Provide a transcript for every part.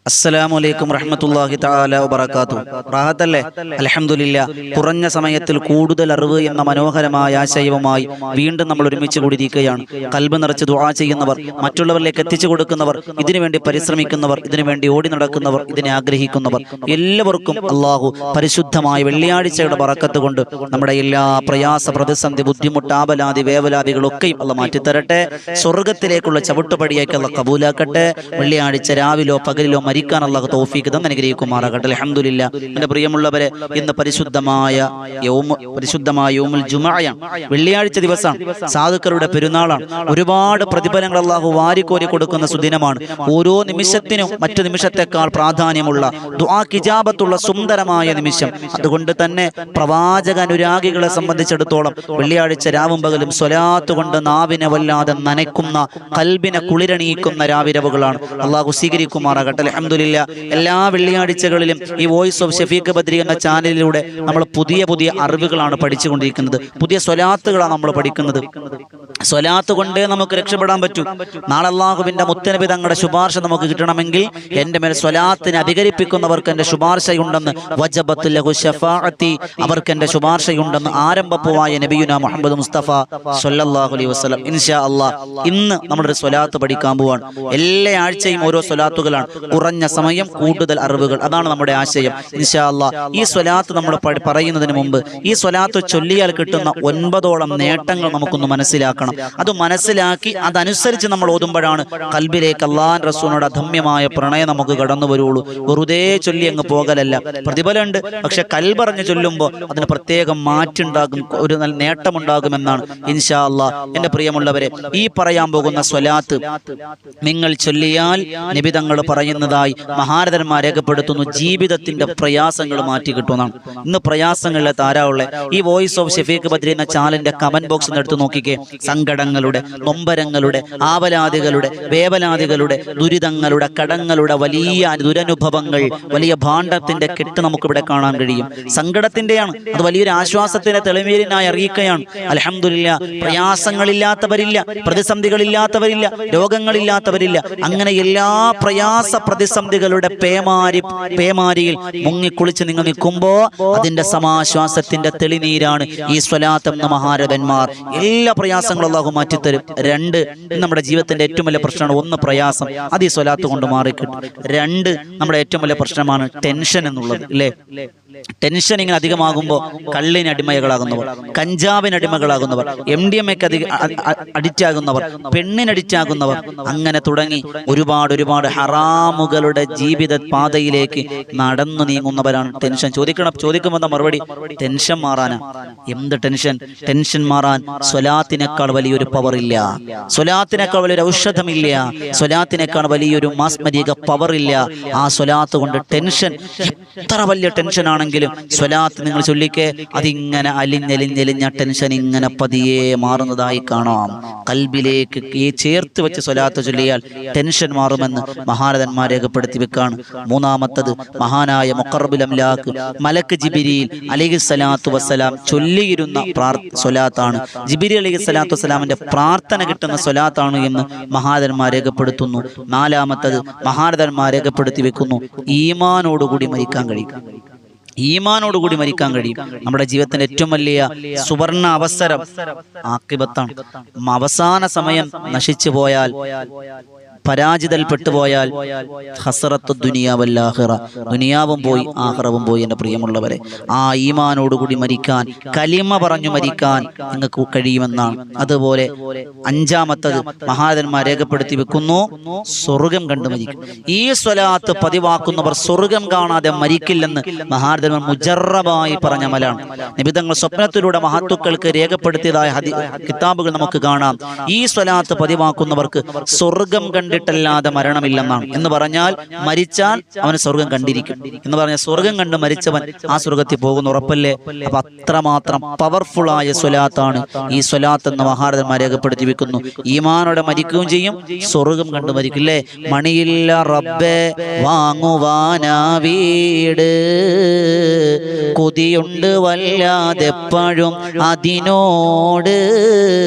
അസ്സലാമു റഹ്മത്തുള്ളാഹി തആല വബറകാതുഹു. റാഹത്തല്ലേ? അൽഹംദുലില്ലാ. കുറഞ്ഞ സമയത്തിൽ കൂടുതൽ അറിവ് എന്ന മനോഹരമായ ആശയവുമായി വീണ്ടും നമ്മൾ ഒരുമിച്ച് കൂടിയിരിക്കുകയാണ്. ഖൽബ് നിറച്ച് ദുആ ചെയ്യുന്നവർ, മറ്റുള്ളവരിലേക്ക് എത്തിച്ചു കൊടുക്കുന്നവർ, ഇതിനുവേണ്ടി പരിശ്രമിക്കുന്നവർ, ഇതിനുവേണ്ടി ഓടി നടക്കുന്നവർ, ഇതിനെ ആഗ്രഹിക്കുന്നവർ എല്ലാവർക്കും അള്ളാഹു പരിശുദ്ധമായ വെള്ളിയാഴ്ചയുടെ ബറക്കത്ത് കൊണ്ട് നമ്മുടെ എല്ലാ പ്രയാസ, പ്രതിസന്ധി, ബുദ്ധിമുട്ട്, ആപലാതി, വേവലാതികളൊക്കെയും അള്ളാഹ് മാറ്റിത്തരട്ടെ. സ്വർഗത്തിലേക്കുള്ള ചവിട്ടുപടിയേക്ക് അള്ളാഹ് കബൂലാക്കട്ടെ. വെള്ളിയാഴ്ച രാവിലോ പകലിലോ മരിക്കാൻ അല്ലാഹു തൗഫീഖ് തന്ന് അനുഗ്രഹിക്കുമാറാകട്ടെ. അൽഹംദുലില്ലാ. എൻ്റെ പ്രിയമുള്ളവരെ, ഇന്ന് പരിശുദ്ധമായ യൗമുൽ ജുമുഅയാണ്, വെള്ളിയാഴ്ച ദിവസമാണ്, സാധുക്കളുടെ പെരുന്നാളാണ്. ഒരുപാട് പ്രതിഫലങ്ങൾ അല്ലാഹു വാരിക്കോരി കൊടുക്കുന്ന സുദിനമാണ്. ഓരോ നിമിഷത്തിനും മറ്റു നിമിഷത്തെക്കാൾ പ്രാധാന്യമുള്ള ദുആക്ക് ഇജാബത്തുള്ള സുന്ദരമായ നിമിഷം. അതുകൊണ്ട് തന്നെ പ്രവാചക അനുരാഗികളെ സംബന്ധിച്ചിടത്തോളം വെള്ളിയാഴ്ച രാവും പകലും സ്വലാത്ത് കൊണ്ട് നാവിനെ വല്ലാതെ നനയ്ക്കുന്ന, ഖൽബിനെ കുളിരണിയിക്കുന്ന രാവിരവുകളാണ്. അല്ലാഹു സ്വീകരിക്കുമാറാകട്ടെ. അൽഹംദുലില്ലാ. എല്ലാ വെള്ളിയാഴ്ചകളിലും ഈ വോയിസ് ഓഫ് ഷഫീഖ് ബദ്രി എന്ന ചാനലിലൂടെ നമ്മൾ പുതിയ പുതിയ അറിവുകളാണ് പഠിച്ചുകൊണ്ടിരിക്കുന്നത്. പുതിയ സ്വലാത്തുകളാണ് നമ്മൾ പഠിക്കുന്നത്. സ്വലാത്ത് കൊണ്ടേ നമുക്ക് രക്ഷപ്പെടാൻ പറ്റൂ. നാളെ അല്ലാഹുവിന്റെ മുത്തനബി തങ്ങളുടെ ശുപാർശ നമുക്ക് കിട്ടണമെങ്കിൽ എൻ്റെ മേൽ സ്വലാത്തിനെ അധികരിപ്പിക്കുന്നവർക്ക് എൻ്റെ ശുപാർശയുണ്ടെന്ന്, വജബത്ത് ലഹു ശഫാഅത്തി, അവർക്ക് എൻ്റെ ശുപാർശയുണ്ടെന്ന് ആരംഭപ്പുവായ നബിയുനാ മുഹമ്മദ് മുസ്തഫ സ്വല്ലല്ലാഹു അലൈഹി വസല്ലം. ഇൻഷാ അല്ലാഹ് ഇന്ന് നമ്മളൊരു സ്വലാത്ത് പഠിക്കാൻ പോവാണ്. എല്ലാ ആഴ്ചയും ഓരോ സ്വലാത്തുകളാണ്. കുറഞ്ഞ സമയം കൂടുതൽ അറിവുകൾ, അതാണ് നമ്മുടെ ആശയം. ഇൻഷാ അല്ലാഹ് ഈ സ്വലാത്ത് നമ്മൾ പറയുന്നതിന് മുമ്പ് ഈ സ്വലാത്ത് ചൊല്ലിയാൽ കിട്ടുന്ന 9ഓളം നേട്ടങ്ങൾ നമുക്കൊന്ന് മനസ്സിലാക്കണം. അത് മനസ്സിലാക്കി അതനുസരിച്ച് നമ്മൾ ഓതുമ്പോഴാണ് ഖൽബിലേക്ക് അല്ലാഹുവിന്റെ റസൂലിനോട് അധമ്യമായ പ്രണയം നമുക്ക് കടന്നു വരുള്ളൂ. വെറുതെ ചൊല്ലി അങ്ങ് പോകലല്ല. പ്രതിഫലമുണ്ട്, പക്ഷെ കൽബറിഞ്ഞ് ചൊല്ലുമ്പോൾ അതിന് പ്രത്യേകം മാറ്റുണ്ടാകും, ഒരു നല്ല നേട്ടമുണ്ടാകുമെന്നാണ് ഇൻഷാ അല്ലാഹ്. എൻ്റെ പ്രിയമുള്ളവരെ, ഈ പറയാൻ പോകുന്ന സ്വലാത്ത് നിങ്ങൾ ചൊല്ലിയാൽ നബി തങ്ങൾ പറയുന്നതായി മഹാരഥന്മാർ രേഖപ്പെടുത്തുന്നു, ജീവിതത്തിന്റെ പ്രയാസങ്ങൾ മാറ്റി കിട്ടുന്നതാണ്. ഇന്ന് പ്രയാസങ്ങളിലെ താരാവുള്ള ഈ വോയിസ് ഓഫ് ഷഫീഖ് ബദ്രി എന്ന ചാനലിന്റെ കമന്റ് ബോക്സ് എടുത്ത് നോക്കിക്കേ. സങ്കടങ്ങളുടെ, നൊമ്പരങ്ങളുടെ, ആവലാദികളുടെ, വേവലാദികളുടെ, ദുരിതങ്ങളുടെ, കടങ്ങളുടെ വലിയ ദുരനുഭവങ്ങൾ, വലിയ ഭാണ്ഡത്തിന്റെ കെട്ട് നമുക്കിവിടെ കാണാൻ കഴിയും. സങ്കടത്തിന്റെയാണ്, അത് വലിയൊരു ആശ്വാസത്തിന്റെ തെളിമേലിനായി അറിയിക്കുകയാണ്. അൽഹംദുലില്ലാ. പ്രയാസങ്ങളില്ലാത്തവരില്ല, പ്രതിസന്ധികളില്ലാത്തവരില്ല, രോഗങ്ങളില്ലാത്തവരില്ല. അങ്ങനെ എല്ലാ പ്രയാസ പ്രതിസന്ധികളുടെ പേമാരിയിൽ മുങ്ങിക്കുളിച്ച് നിങ്ങൾ നിൽക്കുമ്പോ അതിന്റെ സമാശ്വാസത്തിന്റെ തെളിനീരാണ് ഈ സ്വലാത്ത് എന്ന മഹാരഥന്മാർ. എല്ലാ പ്രയാസങ്ങളും അല്ലാഹു മാറ്റിത്തരും. 2, നമ്മുടെ ജീവിതത്തിന്റെ ഏറ്റവും വലിയ പ്രശ്നമാണ്. 1, പ്രയാസം, അത് ഈ സ്വലാത്ത് കൊണ്ട് മാറിക്കിട്ടും. 2, നമ്മുടെ ഏറ്റവും വലിയ പ്രശ്നമാണ് ടെൻഷൻ എന്നുള്ളത്, അല്ലേ? ടെൻഷൻ ഇങ്ങനെ അധികമാകുമ്പോൾ കള്ളിന് അടിമകളാകുന്നവർ, കഞ്ചാവിന് അടിമകളാകുന്നവർ, MDMA അഡിക്റ്റ് ആകുന്നവർ, പെണ്ണിന് അഡിക്റ്റ് ആകുന്നവർ, അങ്ങനെ തുടങ്ങി ഒരുപാട് ഹറാമുകളുടെ ജീവിത പാതയിലേക്ക് നടന്നു നീങ്ങുന്നവരാണ് ടെൻഷൻ. ചോദിക്കുമെന്ന മറുപടി ടെൻഷൻ മാറാനാ. എന്ത് ടെൻഷൻ? ടെൻഷൻ മാറാൻ സ്വലാത്തിനേക്കാൾ വലിയൊരു പവർ ഇല്ല, സ്വലാത്തിനേക്കാൾ വലിയൊരു ഔഷധമില്ല, സ്വലാത്തിനേക്കാൾ വലിയൊരു മാസ്മരിക പവർ ഇല്ല. ആ സ്വലാത്ത് കൊണ്ട് ടെൻഷൻ, എത്ര വലിയ ടെൻഷൻ ആണെങ്കിലും സ്വലാത്ത് നിങ്ങൾ ചൊല്ലിക്കേ, അതിങ്ങനെ അലിഞ്ഞലിഞ്ഞലിഞ്ഞ ടെൻഷൻ ഇങ്ങനെ പതിയെ മാറുന്നതായി കാണാം. കൽബിലേക്ക് ചേർത്ത് വെച്ച് സ്വലാത്ത് ചൊല്ലിയാൽ ടെൻഷൻ മാറുമെന്ന് മഹാരഥന്മാർ രേഖപ്പെടുത്തി വെക്കാണ്. 3-മത്തത് മഹാനായ മുഖറബുൽ അംലാക്ക് മലക്ക് ജിബ്രീൽ അലൈഹിസ്സലാത്തു വസ്സലാം ചൊല്ലിയിരുന്ന സ്വലാത്താണ്. ജിബ്രീൽ അലൈഹിസ്സലാത്തു വസ്സലാമിന്റെ പ്രാർത്ഥന കിട്ടുന്ന സ്വലാത്താണ് എന്ന് മഹാരഥന്മാർ രേഖപ്പെടുത്തുന്നു. 4-മത്തത് മഹാരഥന്മാർ രേഖപ്പെടുത്തി വെക്കുന്നു, ഈമാനോടുകൂടി മരിക്കാൻ കഴിയും. ഈമാനോടുകൂടി മരിക്കാൻ കഴിയും. നമ്മുടെ ജീവിതത്തിന്റെ ഏറ്റവും വലിയ സുവർണ അവസരം ആഖിബത്താണ്. അവസാന സമയം നശിച്ചു പോയാൽ, പരാജിതൽപ്പെട്ടുപോയാൽ ഹസറത്ത് ദുനിയാ വൽ ആഖിറ, ദുനിയാവും പോയി ആഖിറവും പോയി. എൻ്റെ പ്രിയമുള്ളവരെ, ആ ഈമാനോടുകൂടി മരിക്കാൻ, കലിമ പറഞ്ഞു മരിക്കാൻ നിങ്ങൾക്ക് കഴിയുമെന്നാണ്. അതുപോലെ 5-മത്തത് മഹാരഥന്മാർ രേഖപ്പെടുത്തി വെക്കുന്നു, സ്വർഗം കണ്ടു മരിക്കും. ഈ സ്വലാത്ത് പതിവാക്കുന്നവർ സ്വർഗം കാണാതെ മരിക്കില്ലെന്ന് മഹാരഥന്മാർ മുജറബായി പറഞ്ഞ മലാണ്. നിബിധങ്ങൾ സ്വപ്നത്തിലൂടെ മഹത്തുക്കൾക്ക് രേഖപ്പെടുത്തിയതായ കിതാബുകൾ നമുക്ക് കാണാം. ഈ സ്വലാത്ത് പതിവാക്കുന്നവർക്ക് സ്വർഗം കണ്ടിട്ടല്ലാതെ മരണമില്ലെന്നാണ്. എന്ന് പറഞ്ഞാൽ മരിച്ചാൽ അവന് സ്വർഗം കണ്ടിരിക്കും എന്ന് പറഞ്ഞാൽ സ്വർഗം കണ്ട് മരിച്ചവൻ ആ സ്വർഗത്തിൽ പോകുന്ന ഉറപ്പല്ലേ? അപ്പൊ അത്രമാത്രം പവർഫുൾ ആയ സ്വലാത്താണ് ഈ സ്വലാത്ത് എന്ന് മഹാരഥന്മാർ രേഖപ്പെടുത്തി വെക്കുന്നു. ഈമാനോടെ മരിക്കുകയും ചെയ്യും, സ്വർഗം കണ്ടു മരിക്കില്ലേ? മണിയില്ല റബ്ബേ വാങ്ങുവാനാ വീട്, കൊതിയുണ്ട് വല്ലാതെപ്പോഴും അതിനോട്,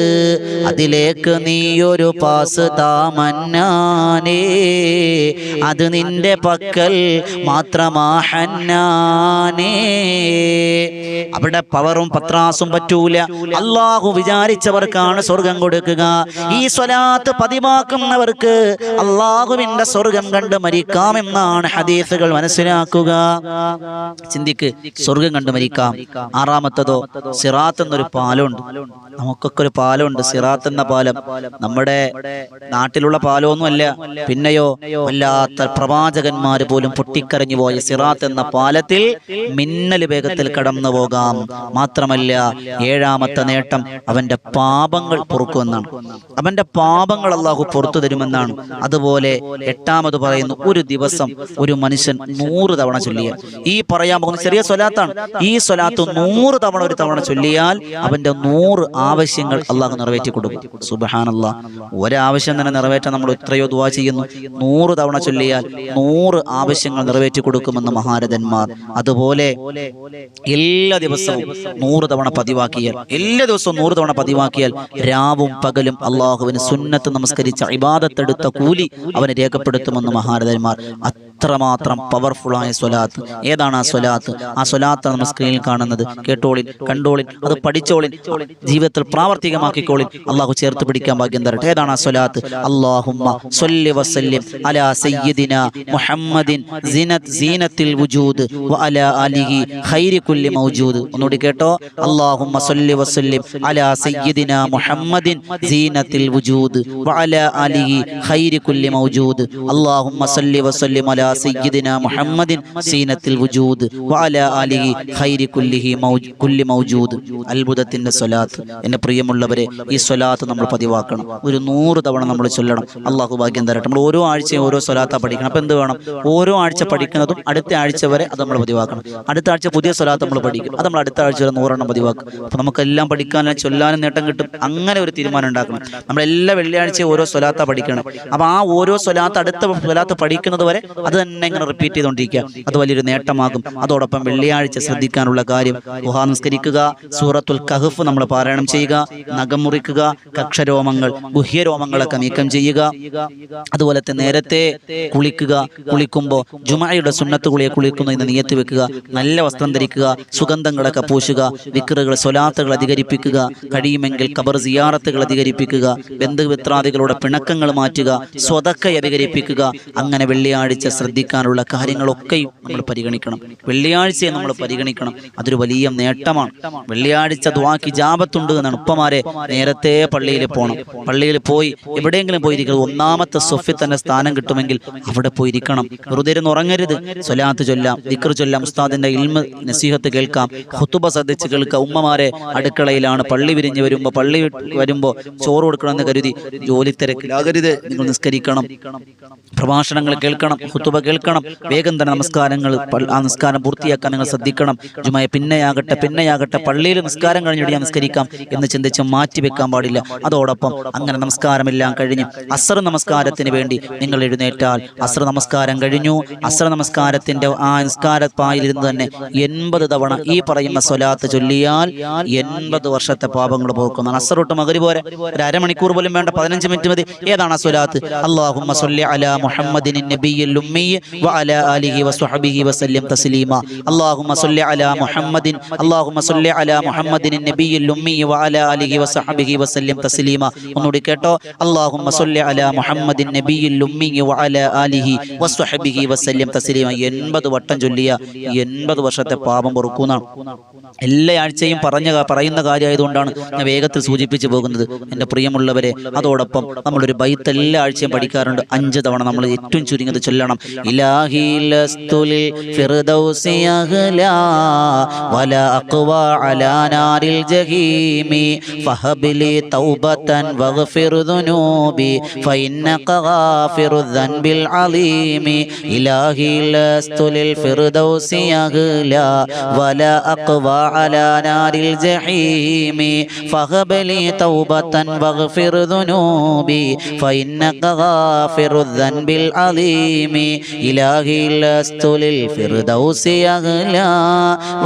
അതിലേക്ക് നീയൊരു പാസ് താമന്നാ മന്നാനേ, അത് നിന്റെ പക്കൽ മാത്രമാ ഹന്നാനേ. അവിടെ പവറും പത്രാസും പറ്റൂല. അള്ളാഹു വിചാരിച്ചവർക്കാണ് സ്വർഗം കൊടുക്കുക. ഈ സ്വലാത്ത് പതിവാക്കുന്നവർക്ക് അള്ളാഹുവിന്റെ സ്വർഗം കണ്ട് മരിക്കാമെന്നാണ് ഹദീസുകൾ മനസ്സിലാക്കുക. ചിന്തിക്ക്, സ്വർഗം കണ്ട് മരിക്കാം. ആറാമത്തതോ, സിറാത്ത് എന്നൊരു പാലമുണ്ട്. നമുക്കൊക്കെ ഒരു പാലമുണ്ട്, സിറാത്ത് എന്ന പാലം. നമ്മുടെ നാട്ടിലുള്ള പാലമൊന്നുമല്ല. പിന്നെയോ വല്ലാത്ത പ്രവാചകന്മാര് പോലും പൊട്ടിക്കരഞ്ഞു പോയ സിറാത്ത് എന്ന പാലത്തിൽ മിന്നൽ വേഗത്തിൽ കടന്നു പോകാം. മാത്രമല്ല, ഏഴാമത്തെ നേട്ടം അവന്റെ പാപങ്ങൾ പൊറുക്കുമെന്നാണ്. അവന്റെ പാപങ്ങൾ അള്ളാഹു പുറത്തു തരുമെന്നാണ്. അതുപോലെ എട്ടാമത് പറയുന്നു, ഒരു ദിവസം ഒരു മനുഷ്യൻ 100 തവണ ചൊല്ലിയാൽ, ഈ പറയാൻ പോകുന്ന ചെറിയ സ്വലാത്താണ്, ഈ സ്വലാത്ത് 100 തവണ ഒരു തവണ ചൊല്ലിയാൽ അവന്റെ 100 ആവശ്യങ്ങൾ അള്ളാഹു നിറവേറ്റി കൊടുക്കും. സുബ്ഹാനല്ലാഹ്, ഒരാവശ്യം തന്നെ നിറവേറ്റാൻ നമ്മൾ എത്രയോ ദുആ ചെയ്യുന്നു. 100 തവണ ചൊല്ലിയാൽ 100 ആവശ്യങ്ങൾ നിറവേറ്റി കൊടുക്കുമെന്ന് മഹാരഥന്മാർ. അതുപോലെ എല്ലാ ദിവസവും 100 തവണ പതിവാക്കിയാൽ, എല്ലാ ദിവസവും 100 തവണ പതിവാക്കിയാൽ രാവും പകലും അള്ളാഹുവിന് സുന്നത്ത് നമസ്കരിച്ച ഇബാദത്തെടുത്ത കൂലി അവന് രേഖപ്പെടുത്തുമെന്ന് മഹാരഥന്മാർ. അത്രമാത്രം പവർഫുള്ളായ സ്വലാത്ത്. ഏതാണ് ആ സ്വലാത്ത്? ആ സ്വലാത്ത് നമ്മൾ സ്ക്രീനിൽ കാണുന്നത്. കേട്ടോളിൻ, കണ്ടോളിൻ, അത് പഠിച്ചോളിൻ, ജീവിതത്തിൽ പ്രാവർത്തികമാക്കിക്കോളിൻ. അള്ളാഹു ചേർത്ത് പിടിക്കാൻ ഭാഗ്യം തരട്ടെ. ഏതാണ് ആ സ്വലാത്ത്? അല്ലാഹുമ്മ സ്വല്ലി വസല്ലിം അലാ സയ്യിദിനാ മുഹമ്മദിൻ സീനത്തിൽ വുജൂദ് വഅലാ ആലിഹി ഖൈരി കുല്ലി മൗജൂദ്. ഒന്നുകൂടി കേട്ടോ. അല്ലാഹുമ്മ സ്വല്ലി വസല്ലിം അലാ സയ്യിദിനാ മുഹമ്മദിൻ സീനത്തിൽ വുജൂദ് വഅലാ ആലിഹി ഖൈരി കുല്ലി മൗജൂദ്. അല്ലാഹുമ്മ സ്വല്ലി വസല്ലിം അലാ സയ്യിദിനാ മുഹമ്മദിൻ സീനത്തിൽ വുജൂദ് വഅലാ ആലിഹി ഖൈരി കുല്ലി മൗജൂദ്. അത്ഭുതത്തിന്റെ സ്വലാത്ത്. എന്റെ പ്രിയമുള്ളവരെ, ഈ സ്വലാത്ത് നമ്മൾ പതിവാക്കണം. ഒരു 100 തവണ നമ്മൾ ചൊല്ലണം. അള്ളാഹു ഭാഗ്യം തരട്ടെ. നമ്മൾ ഓരോ ആഴ്ചയും ഓരോ സ്വലാത്ത പഠിക്കണം. അപ്പൊ എന്ത് വേണം? ഓരോ ആഴ്ച പഠിക്കുന്നതും അടുത്ത ആഴ്ച വരെ അത് നമ്മൾ പതിവാക്കണം. അടുത്ത ആഴ്ച പുതിയ സ്വലാത്ത് നമ്മൾ പഠിക്കും. അത് നമ്മൾ അടുത്ത ആഴ്ച വരെ 100 എണ്ണം പതിവാക്കും. അപ്പൊ നമുക്കെല്ലാം പഠിക്കാനും ചൊല്ലാനും നേട്ടം കിട്ടും. അങ്ങനെ ഒരു തീരുമാനം ഉണ്ടാക്കണം. നമ്മളെല്ലാ വെള്ളിയാഴ്ചയും ഓരോ സ്വലാത്ത പഠിക്കണം. അപ്പൊ ആ ഓരോ സ്വലാത്ത്, അടുത്ത സ്വലാത്ത് പഠിക്കുന്നത് വരെ അത് തന്നെ ഇങ്ങനെ റിപ്പീറ്റ് ചെയ്തുകൊണ്ടിരിക്കുക. അത് വലിയൊരു നേട്ടമാകും. അതോടൊപ്പം വെള്ളിയാഴ്ച ശ്രദ്ധിക്കാനുള്ള കാര്യം, ദുഹാ നിസ്കരിക്കുക, സൂറത്തുൽ കഹ്ഫ് നമ്മൾ പാരായണം ചെയ്യുക, നഖം മുറിക്കുക, കക്ഷരോമങ്ങൾ, ഗുഹ്യരോമങ്ങളൊക്കെ നീക്കം ചെയ്യുക. അതുപോലെ തന്നെ നേരത്തെ കുളിക്കുക. കുളിക്കുമ്പോൾ ജുമഅയുടെ സുന്നത്ത് കുളിയെ കുളിക്കുന്നു എന്ന് നിയത്ത് വെക്കുക. നല്ല വസ്ത്രം ധരിക്കുക, സുഗന്ധങ്ങളൊക്കെ പൂശുക, വിക്റുകൾ, സ്വലാത്തുകൾ അധികരിപ്പിക്കുക, കഴിയുമെങ്കിൽ ഖബർ സിയാറത്തുകൾ അധികരിപ്പിക്കുക, ബന്ധുമിത്രാദികളുടെ പിണക്കങ്ങൾ മാറ്റുക, സ്വതക്ക അധികരിപ്പിക്കുക. അങ്ങനെ വെള്ളിയാഴ്ച ശ്രദ്ധിക്കാനുള്ള കാര്യങ്ങളൊക്കെയും നമ്മൾ പരിഗണിക്കണം. വെള്ളിയാഴ്ചയെ നമ്മൾ പരിഗണിക്കണം. അതൊരു വലിയ നേട്ടമാണ്. വെള്ളിയാഴ്ച ദുആക്ക് ഇജാബത്തുണ്ട് എന്നാണ്. ഉപ്പമാരെ, നേരത്തെ പള്ളിയിൽ പോകണം. പള്ളിയിൽ പോയി എവിടെയെങ്കിലും പോയിരിക്കണം. ഒന്നാമത്തെ സൊഫിൽ തന്നെ സ്ഥാനം കിട്ടുമെങ്കിൽ അവിടെ പോയിരിക്കണം. വെറുതെ ഉറങ്ങരുത്. സ്വലാത്ത് ചൊല്ലാം, ദിക്ർ ചൊല്ലാം, ഉസ്താദിന്റെ ഇൽമ് നസീഹത്ത് കേൾക്കാം, ഖുതുബ ശ്രദ്ധിച്ച് കേൾക്കാം. ഉമ്മമാരെ, അടുക്കളയിലാണ്, പള്ളി വിരിഞ്ഞ് വരുമ്പോൾ ചോറ് കൊടുക്കണമെന്ന് കരുതി ജോലി തിരക്കിലാകരുത്. നിങ്ങൾ നിസ്കരിക്കണം, പ്രഭാഷണങ്ങൾ കേൾക്കണം, ഖുതുബ കേൾക്കണം. വേഗം തന്നെ നമസ്കാരങ്ങൾ, ആ നിസ്കാരം പൂർത്തിയാക്കാൻ നിങ്ങൾ ശ്രദ്ധിക്കണം. ജുമഅ പിന്നെയാകട്ടെ പള്ളിയിൽ നിസ്കാരം കഴിഞ്ഞിട്ട് ഞാൻ നിസ്കരിക്കാം എന്ന് ചിന്തിച്ച് മാറ്റിവെക്കാൻ പാടില്ല. അതോടൊപ്പം അങ്ങനെ നമസ്കാരമെല്ലാം കഴിഞ്ഞ് അസ്ർ നമസ്കാരത്തിന് വേണ്ടി നിങ്ങൾ എഴുന്നേറ്റാൽ, അസ്ർ നമസ്കാരം കഴിഞ്ഞു, അസ്ർ നമസ്കാരത്തിന്റെ ആ നിസ്കാരപ്പായിലിരുന്ന് തന്നെ 80 തവണ ഈ പറയുന്ന സ്വലാത്ത് ചൊല്ലിയാൽ 80 വർഷത്തെ പാപങ്ങൾ പോക്കുന്നതാണ്. അസ്ർ തൊട്ട് മഗ്രിബ് വരെ ഒരു അരമണിക്കൂർ പോലും വേണ്ട, 15 മിനിറ്റ് മതി. ഏതാണ് ആ സ്വലാത്ത്? അല്ലാഹുമ്മ സ്വല്ലി അലാ മുഹമ്മദിൻ നബിയിൽ ഉമ്മി വഅലാ ആലിഹി വസ്വഹ്ബിഹി വസല്ലം തസ്ലീമാ. അല്ലാഹുമ്മ സ്വല്ലി അലാ മുഹമ്മദിൻ നബിയിൽ ഉമ്മി വഅലാ ആലിഹി വസ്വഹ്ബിഹി വസല്ലം തസ്ലീമാ. ഒന്നുകൂടി കേട്ടോ. അല്ലാഹുമ്മ സ്വല്ലി അലാ മുഹമ്മദിൻ നബിയിൽ ഉമ്മി വഅലാ ആലിഹി വസ്വഹ്ബിഹി വസല്ലം തസ്ലീമാ. 80 വട്ടം ചൊല്ലിയ 80 വർഷത്തെ പാപം പൊറുക്കുന്നതാണ്. എല്ലാ ആഴ്ചയും പറയുന്ന കാര്യമായതുകൊണ്ടാണ് ഞാൻ വേഗത്തിൽ സൂചിപ്പിച്ചു പോകുന്നത്. എൻ്റെ പ്രിയമുള്ളവരെ, അതോടൊപ്പം നമ്മളൊരു ബൈത്ത് എല്ലാ ആഴ്ചയും പഠിക്കാറുണ്ട്. 5 തവണ നമ്മൾ ഏറ്റവും ചുരുങ്ങിയത് ചൊല്ലണം. ഇലാഹി ലസ്തുൽ ഫിർദൗസി അഹ്ലാ വലാ അഖ്വാ അലാ നാരിൽ ജഹീമി ഫഹബ്ലി തൗബതൻ വഗ്ഫിർ ദുനൂബി ഫഇന്നക ഗാഫിറു ദൻബിൽ അലീമി. ഇലാഹി ലസ്തുൽ ഫിർദൗസി അഹ്ലാ വലാ അഖ്വാ على نار الجحيم فهب لي توبة واغفر ذنوبي فإنك غافر الذنب العظيم إلهي لست للفردوس أغلى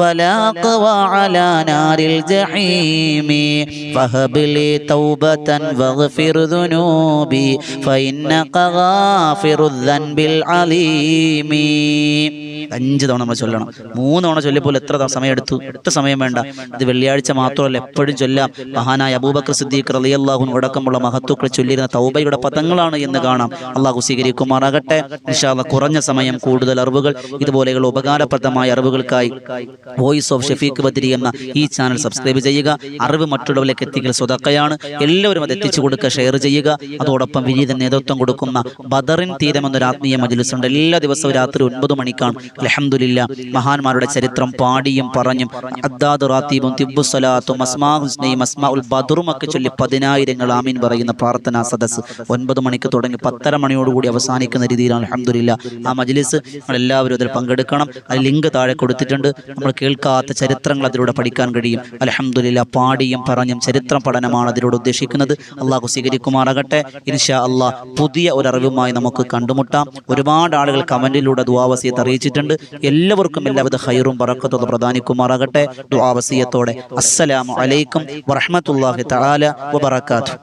ولا أقوى على نار الجحيم فهب لي توبة واغفر ذنوبي فإنك غافر الذنب العليم. 5 തവണ നമ്മൾ ചൊല്ലണം. 3 തവണ ചൊല്ലിയപ്പോൾ എത്ര സമയം എടുത്തു? 8 സമയം വേണ്ട. ഇത് വെള്ളിയാഴ്ച മാത്രമല്ല, എപ്പോഴും ചൊല്ലാം. മഹാനായ അബൂബക്കർ സിദ്ദീഖ് റളിയല്ലാഹു അൻഹു അടക്കമുള്ള മഹത്തുക്കൾ ചൊല്ലിയിരുന്ന തൗബയുടെ പദങ്ങളാണ് എന്ന് കാണാം. അള്ളാഹു സ്വീകരിക്കുമാറാകട്ടെ. ഇൻഷാ അല്ലാഹ് കുറഞ്ഞ സമയം കൂടുതൽ അറിവുകൾ, ഇതുപോലെയുള്ള ഉപകാരപ്രദമായ അറിവുകൾക്കായി വോയിസ് ഓഫ് ഷഫീഖ് ബദ്രി എന്ന ഈ ചാനൽ സബ്സ്ക്രൈബ് ചെയ്യുക. അറിവ് മറ്റുള്ളവരിലേക്ക് എത്തിക്കൽ സ്വതക്കയാണ്. എല്ലാവരും അത് എത്തിച്ചു കൊടുക്കുക, ഷെയർ ചെയ്യുക. അതോടൊപ്പം വിനീത നേതൃത്വം കൊടുക്കുന്ന ബദറിൻ തീരം എന്നൊരു ആത്മീയ മജ്‌ലിസ് ഉണ്ട്. എല്ലാ ദിവസവും രാത്രി 9 മണിക്കാണ്. അൽഹംദുലില്ലാ, മഹാന്മാരുടെ ചരിത്രം പാടിയും പറഞ്ഞും അദ്ദാദ് റാത്തീബും തിബ്ബുസ്സലാത്തും അസ്മാഉൽ ഹുസ്നയും അസ്മാഉൽ ബദറും ഒക്കെ ചൊല്ലി 10,000 ആമീൻ പറയുന്ന പ്രാർത്ഥനാ സദസ്സ് 9 മണിക്ക് തുടങ്ങി 10:30 മണിയോടുകൂടി അവസാനിക്കുന്ന രീതിയിലാണ്. അൽഹംദുലില്ലാ, ആ മജ്‌ലിസ് എല്ലാവരും അതിൽ പങ്കെടുക്കണം. ആ ലിങ്ക് താഴെ കൊടുത്തിട്ടുണ്ട്. നമ്മൾ കേൾക്കാത്ത ചരിത്രങ്ങൾ അതിലൂടെ പഠിക്കാൻ കഴിയും. അൽഹംദുലില്ലാ, പാടിയും പറഞ്ഞും ചരിത്രം പഠനമാണ് അതിലൂടെ ഉദ്ദേശിക്കുന്നത്. അള്ളാഹു സ്വീകരിക്കുമാറാകട്ടെ. ഇൻഷാ അള്ളാഹ് പുതിയ ഒരു അറിവുമായി നമുക്ക് കണ്ടുമുട്ടാം. ഒരുപാട് ആളുകൾ കമന്റിലൂടെ ദുആ വസിയത്ത് അറിയിച്ചിട്ടുണ്ട്. എല്ലാവർക്കും എല്ലാവിധ ഖൈറും ബറക്കത്തും പ്രദാനിക്കുമാറാകട്ടെ. ദുആ വസിയത്തോടെ അസ്സലാമു അലൈക്കും വറഹ്മത്തുള്ളാഹി തആല വബറകാതുഹു.